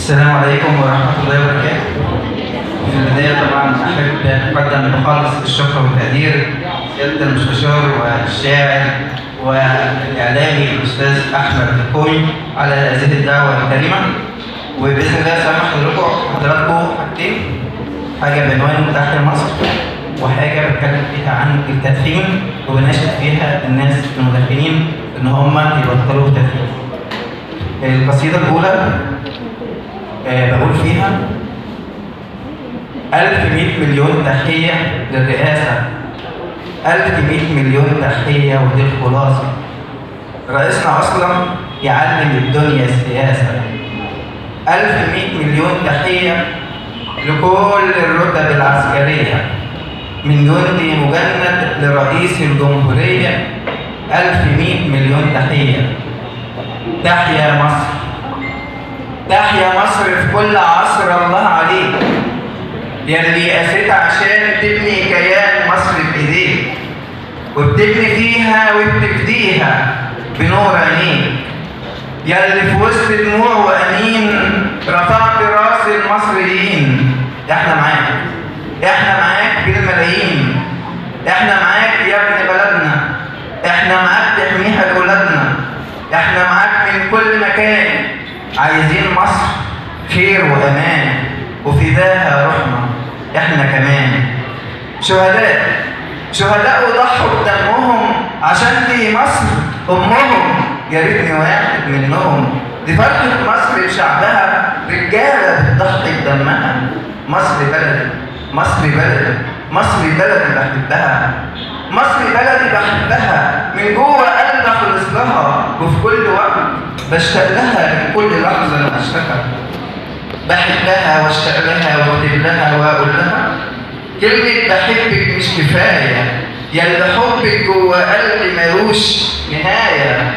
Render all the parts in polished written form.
السلام عليكم ورحمة الله وبركاته. في البداية طبعا أحب أقدم بخالص الشكر والتقدير سيادة المستشار والشاعر والإعلامي الأستاذ أحمد الكوي على هذه الدعوة الكريمة. وبإذن الله سامح حضراتكم حاجتين، حاجة بعنوان تحيا مصر، وحاجة بتكلم فيها عن التدخين وبناشد فيها الناس المدخنين إن هم يبطلوا التدخين. القصيدة الأولى بقول فيها 1100 مليون تحية للرئاسة، 1100 مليون تحية ودي الخلاصة. رئيسنا أصلا يعلم الدنيا السياسة. 1100 مليون تحية لكل الرتب العسكرية، من جندي مجند لرئيس الجمهورية. 1100 مليون تحية. تحيا مصر، تحيا مصر في كل عصر الله عليك، يلي قاسيت عشان تبني كيان مصر بإيديك، وبتبني فيها وبتفديها بنور عينيك، يلي في وسط دموع وأنين رفعت راس المصريين. احنا معاك، احنا معاك بالملايين، احنا معاك يا ابن بلدنا، احنا معاك تحميها لولادنا، احنا معاك من كل مكان. عايزين مصر خير وامان وفداها روحنا احنا كمان. شهداء وضحوا بدمهم عشان دي مصر امهم، يا ريتني واحد منهم. دي فرحة مصر بشعبها، رجالة بتضحي بدمها. مصر بلدي، مصر بلدي، مصر بلدي بحبها، مصر بلدي بحبها، من جوه قلبي اخلص لها، وفي كل وقت بشتاق لها، من كل لحظة انا اشتاق بحبها واشتاق لها واكتب لها واقول لها كلمة بحبك مش كفاية، ياللي حبك جوه قلبي ملوش نهاية.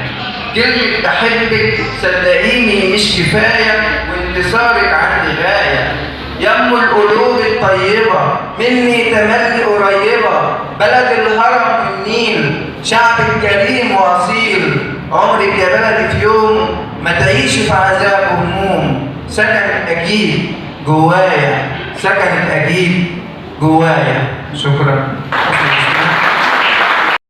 كلمة بحبك صدقيني مش كفاية، وانتصارك عندي غاية. يم القلوب الطيبة مني تملي قريبة، بلد الهرم والنيل، شعبك كريم وأصيل. عمرك يا بلدي في يوم ما تعيش في عذاب وهموم، سكنت أكيد جوايا، سكنت أكيد جوايا. شكرا.